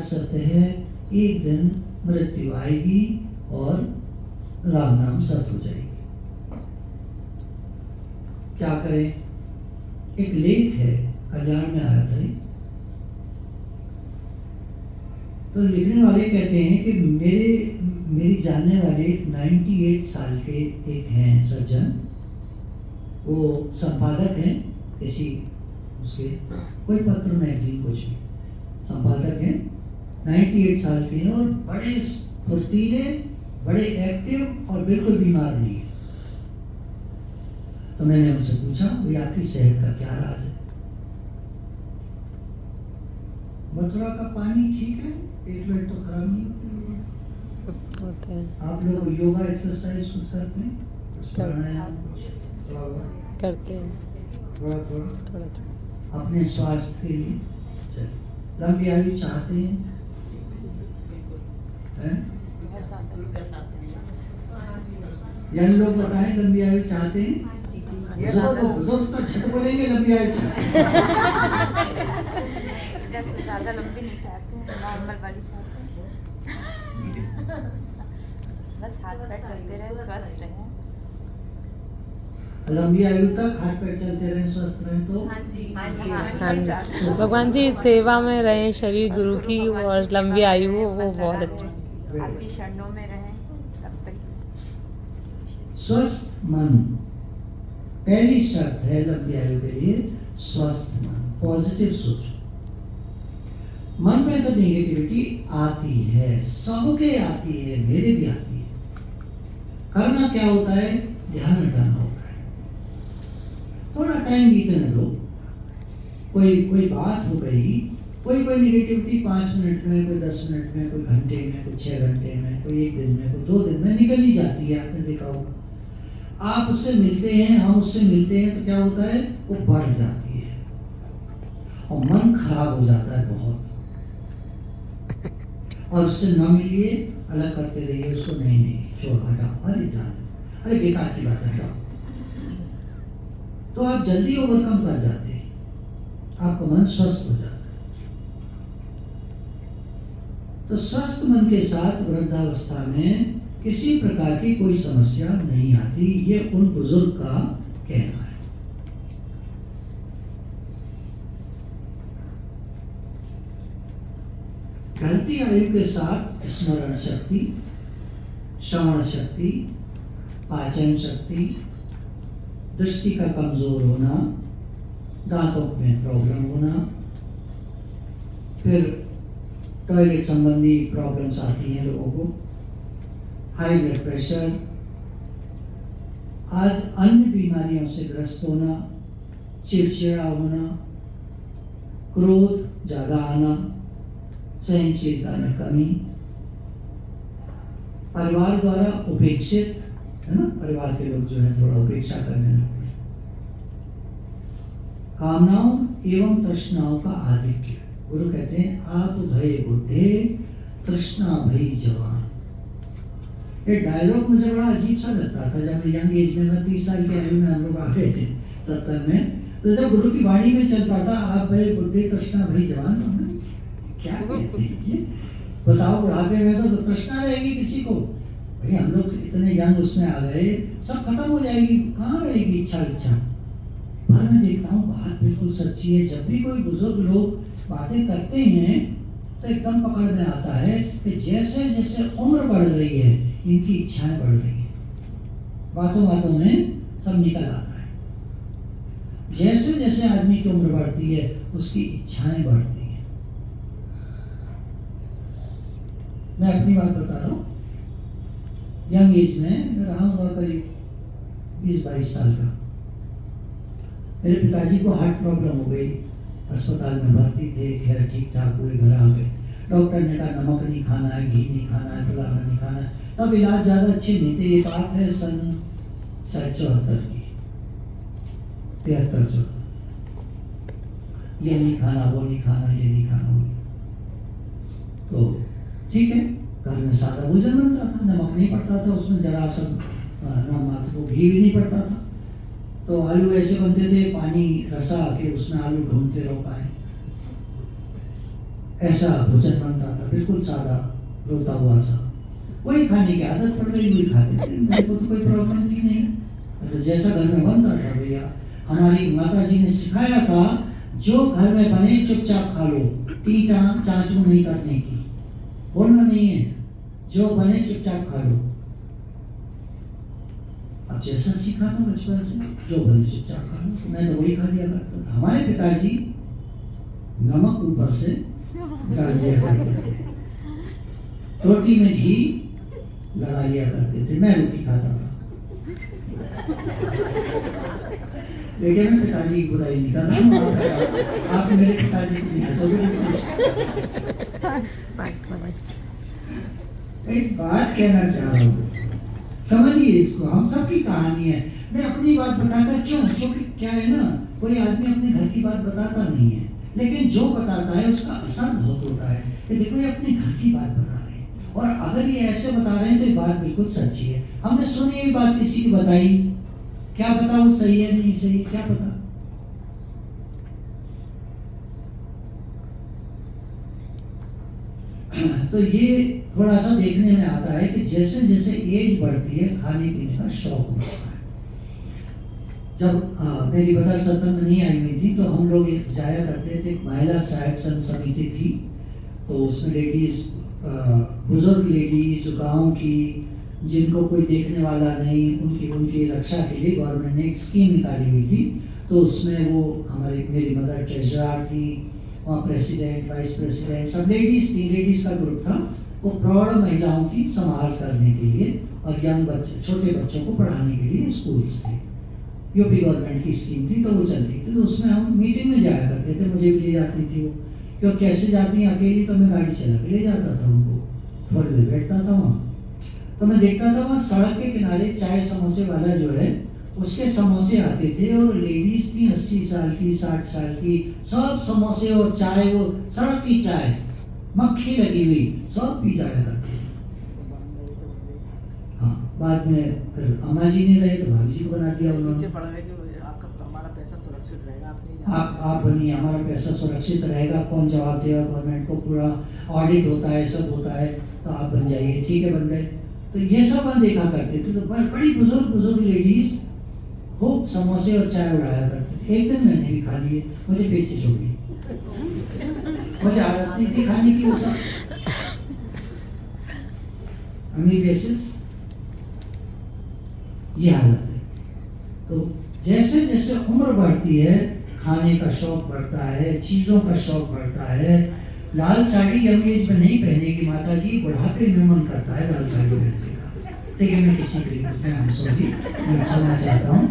सत्य है, एक दिन मृत्यु आएगी और राम नाम सत्य हो जाएगी। क्या करें? एक लेख है, कल्याण में आया था। तो लिखने वाले कहते हैं कि मेरी जानने वाले 98 साल के एक हैं सज्जन, वो संपादक हैं किसी उसके कोई पत्र मैगजीन कुछ भी संपादक हैं, 98 साल के हैं और बड़े फुर्तीले, बड़े एक्टिव और बिल्कुल बीमार नहीं है। तो मैंने उनसे पूछा, भाई आपकी सेहत का क्या राज है? मथुरा का पानी ठीक है, पेट वेट तो खराब नहीं होते हैं। आप लोग योगा एक्सरसाइज कुछ करते हैं? करते हैं थोड़ा अपने स्वास्थ्य के लिए। लंबी आयु चाहते हैं? यंग लोग बताएं, लंबी आयु चाहते हैं? बुजुर्ग तो झट बोलेंगे लंबी आयु चाहते हैं। ज़्यादा लंबी नहीं चाहते हैं, नॉर्मल वाली चाहते हैं। बस हाथ पैर चलते रहे, स्वस्थ रहे। लंबी आयु तक हाथ पैर चलते रहे, स्वस्थ रहे तो हाँ जी, भगवान जी सेवा में रहें, शरीर गुरु की और लंबी आयु हो, वो बहुत अच्छा। आपकी शरणों में रहें तब तक। स्वस्थ मन पहली शर्त है लंबी आयु के लिए। स्वस्थ मन, पॉजिटिव सोच। मन में तो नेगेटिविटी आती है, सबके आती है, मेरे भी आती है। करना क्या होता है? ध्यान हटाना होता है। थोड़ा टाइम बीतने दो। कोई बात हो गई, कोई नेगेटिविटी 5 मिनट में, कोई 10 मिनट में, कोई घंटे में, कोई 6 घंटे में, कोई 1 दिन में, कोई 2 दिन में निकल ही जाती है। आपने देखा होगा, आप उससे मिलते हैं, हम उससे मिलते हैं, तो क्या होता है? वो बढ़ जाती है और मन खराब हो जाता है बहुत। और उससे न मिलिए, अलग करते रहिए उसको, नहीं छोड़, हटाओ, अरे जाने, अरे बेकार की बात है, हटाओ। तो आप जल्दी ओवरकम कर जाते हैं, आपका मन स्वस्थ हो जाता है। तो स्वस्थ मन के साथ वृद्धावस्था में किसी प्रकार की कोई समस्या नहीं आती, ये उन बुजुर्ग का कहना है। ढलती आयु के साथ स्मरण शक्ति, श्रवण शक्ति, पाचन शक्ति, दृष्टि का कमजोर होना, दांतों में प्रॉब्लम होना, फिर टॉयलेट संबंधी प्रॉब्लम्स आती हैं लोगों को, हाई ब्लड प्रेशर, अन्य बीमारियों से ग्रस्त होना, चिड़चिड़ा होना, क्रोध ज्यादा आना, सहनशीलता में कमी, परिवार द्वारा उपेक्षित, है ना, परिवार के लोग जो है थोड़ा उपेक्षा करने लगते हैं, कामनाओं एवं तृष्णाओं का आधिक्य। गुरु कहते हैं, आप भय बुद्धे तृष्णा भई जवान। ये डायलॉग मुझे बड़ा अजीब सा लगता था जब मैं यंग एज में, मैं 30 साल के आयु में हम लोग आ गए थे 70 में, तो जब गुरु की वाणी में चल पाता, आप भय बुद्धे तृष्णा भई जवान, तो क्या कहते हैं ये? बताओ, बुढ़ापे में तो तृष्णा रहेगी किसी को? भाई हम लोग इतने यंग उसमें आ गए, सब खत्म हो जाएगी, कहाँ रहेगी इच्छा? पर मैं देखता हूँ बात बिल्कुल सच्ची है। जब भी कोई बुजुर्ग लोग बातें करते हैं तो एकदम पकड़ में आता है कि जैसे जैसे उम्र बढ़ रही है, इनकी इच्छाएं बढ़ रही है, बातों बातों में सब निकल आता है। जैसे जैसे आदमी की उम्र बढ़ती है, उसकी इच्छाएं बढ़ती हैं। मैं अपनी बात बता रहा हूँ, यंग एज में मैं रहा हूँ करीब 20-22 साल का। मेरे पिताजी को हार्ट प्रॉब्लम हो गई, अस्पताल में भर्ती थे, खैर ठीक ठाक हुए, घर आ गए। डॉक्टर ने कहा नमक नहीं खाना है, घी नहीं खाना है, फलाना नहीं खाना है। तब इलाज ज़्यादा अच्छे नहीं थे, ये बात है सन शायद 74 की, 73-74। ये नहीं खाना, वो नहीं खाना, ये नहीं खाना, वो नहीं। तो ठीक है, घर में सादा भोजन बनता था, नमक नहीं पड़ता था उसमें, जरा सा नमक, वो घी भी नहीं पड़ता था। तो आलू ऐसे बनते थे, पानी रसा के उसमें आलू ढूंढते रहो पाए। ऐसा भोजन बनता था, बिल्कुल सादा, रोता हुआ सा। वही खाने की आदत पड़ गई, वही खाते थे, मेरे को तो कोई प्रॉब्लम थी नहीं। तो जैसा घर में बनता था भैया, हमारी माता जी ने सिखाया था, जो घर में बने चुपचाप खा लो, टीटा चाचू नहीं करने की, बोलना नहीं है, जो बने चुपचाप खा लो। अब जैसा सीखा था बचपन से, जो बने चुपचाप खा लो, तो मैं तो वही खा लिया करता था। हमारे पिताजी नमक ऊपर से डाल दिया करते थे, रोटी में घी लगा लिया करते थे, मैं रोटी खाता था। लेकिन मैं पिताजी की बुराई नहीं कर रहा हूँ, आप मेरे पिताजी को नहीं हंसोगे। एक बात कहना चाह रहा हूँ, समझिए इसको, हम सबकी कहानी है। मैं अपनी बात बताता क्यों? क्योंकि क्या है ना, कोई आदमी अपने घर की बात बताता नहीं है, लेकिन जो बताता है उसका असर बहुत होता है। कि देखो ये अपने घर की बात बता रहे हैं, और अगर ये ऐसे बता रहे हैं तो ये बात बिल्कुल सच्ची है। हमने सुनी ये बात किसी की बताई, क्या पता वो सही है नहीं सही, क्या पता। तो ये थोड़ा सा देखने में आता है कि जैसे जैसे एज बढ़ती है, खाने पीने का शौक बढ़ता है। जब मेरी बता सत्संग नहीं आई हुई थी, तो हम लोग जाया करते थे, महिला सहायक संघ समिति थी, तो उसमें लेडीज, बुजुर्ग लेडीज, गांव की, जिनको कोई देखने वाला नहीं, उनकी रक्षा के लिए गवर्नमेंट ने एक स्कीम निकाली हुई थी। तो उसमें वो मेरी मदर ट्रेजरर थी, वहाँ प्रेसिडेंट, वाइस प्रेसिडेंट, सब लेडीज थी, लेडीज का ग्रुप था। वो प्रौढ़ महिलाओं की संभाल करने के लिए और यंग बच्चे, छोटे बच्चों को पढ़ाने के लिए स्कूल्स थे। यूपी गवर्नमेंट की स्कीम थी, तो वो चल रही थी। तो उसमें हम मीटिंग में जाया करते थे, मुझे भी ले जाती थी वो, क्यों कैसे जाती हैं अकेली, तो मैं गाड़ी चला के ले जाता था उनको, थोड़ी देर बैठता था वहाँ। तो मैं देखता था वहाँ सड़क के किनारे चाय समोसे वाला जो है, उसके समोसे आते थे, और लेडीज थी 80 साल की, 60 साल की, सब समोसे और चाय, वो सड़क की चाय, मक्खी लगी हुई, सब पी जाया करते। हाँ, बाद में फिर अम्मा जी नहीं रहे तो भाभी जी को बना दिया उन्होंने। हमारा पैसा सुरक्षित रहेगा, आप बनिए, हमारा पैसा सुरक्षित रहेगा, कौन जवाब देगा, गवर्नमेंट को पूरा ऑडिट होता है, सब होता है, तो आप बन जाइए। ठीक है, बन गए। तो ये सब हम देखा करते थे। तो बड़ी बुजुर्ग लेडीज खूब समोसे और चाय उड़ाया करते थे। एक दिन मैंने भी खा लिए, मुझे बेचैनी हो गई, मुझे आदत नहीं थी खाने की। वो सब बेसिस ये हालत है। तो जैसे जैसे उम्र बढ़ती है, खाने का शौक बढ़ता है, चीजों का शौक बढ़ता है। लाल साड़ी यंग एज में नहीं पहने की माता जी, बुढ़ापे में मन करता है लाल साड़ी पहनने का। देखिए, मैं किसी के लिए, मैं कहना चाहता हूँ,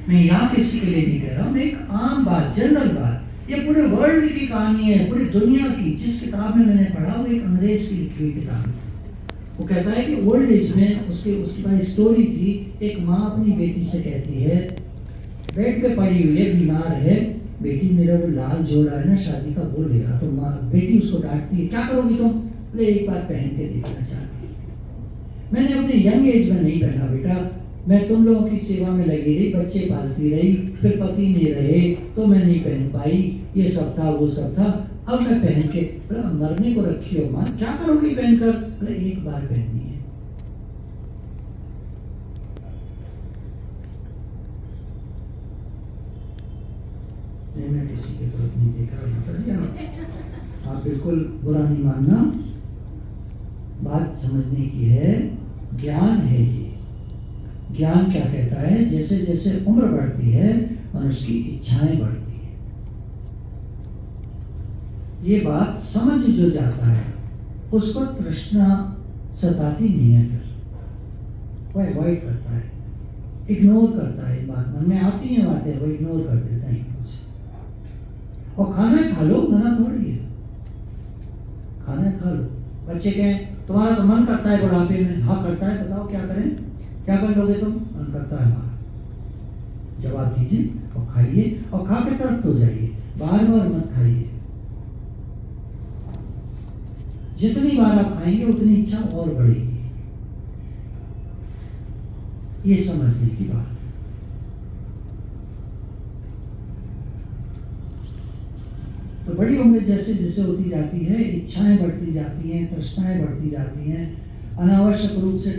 मैं यहाँ किसी के लिए नहीं कह रहा हूँ, मैं एक आम बात, जनरल बात, ये पूरे वर्ल्ड की कहानी है, पूरी दुनिया की। जिस किताब में मैंने पढ़ा, वो एक अंग्रेज की लिखी हुई किताब है। वो कहता है कि ओल्ड एज में उसके पास स्टोरी थी। एक माँ अपनी बेटी से कहती है, बेड पे पड़ी हुई है, बीमार है, बेटी मेरा वो लाल जोड़ा है ना शादी का, वो ले आ। तो माँ, बेटी उसको डांटती है, क्या करोगी तुम? बोले एक बार पहन के देखना चाहती है। मैंने अपने यंग एज में नहीं पहना बेटा, मैं तुम लोगों की सेवा में लगी रही, बच्चे पालती रही, फिर पति नहीं रहे तो मैं नहीं पहन पाई, ये सब था वो सब था, अब मैं पहन के, मरने को रखी हो माँ, क्या करोगी पहनकर? एक बार पहननी है। मैं किसी की तरफ नहीं देख रहा, आप बिल्कुल बुरा नहीं मानना, बात समझने की है, ज्ञान है ये। ज्ञान क्या कहता है? जैसे जैसे उम्र बढ़ती है मनुष्य की इच्छाएं बढ़ती है। ये बात समझ जो जाता है उसको तृष्णा सताती नहीं है, फिर वो अवॉइड करता है, इग्नोर करता है। बात मन में आती है बातें, वो इग्नोर कर देता है। और खाना खा लो, मना थोड़ी है, खाना खा लो। बच्चे कहें तुम्हारा तो मन करता है बुढ़ापे में, हाँ करता है, बताओ क्या करें, क्या कर लोगे तुम? मन करता है हमारा। जवाब दीजिए और खाइए, और खा के तृप्त हो जाइए, बार बार मत खाइए। जितनी बार आप खाएंगे उतनी इच्छा और बढ़ेगी। ये समझने की बात है। तो बड़ी उम्र जैसे जैसे होती जाती है, इच्छाएं बढ़ती जाती हैं, तृष्णाएं बढ़ती जाती हैं, अनावश्यक रूप से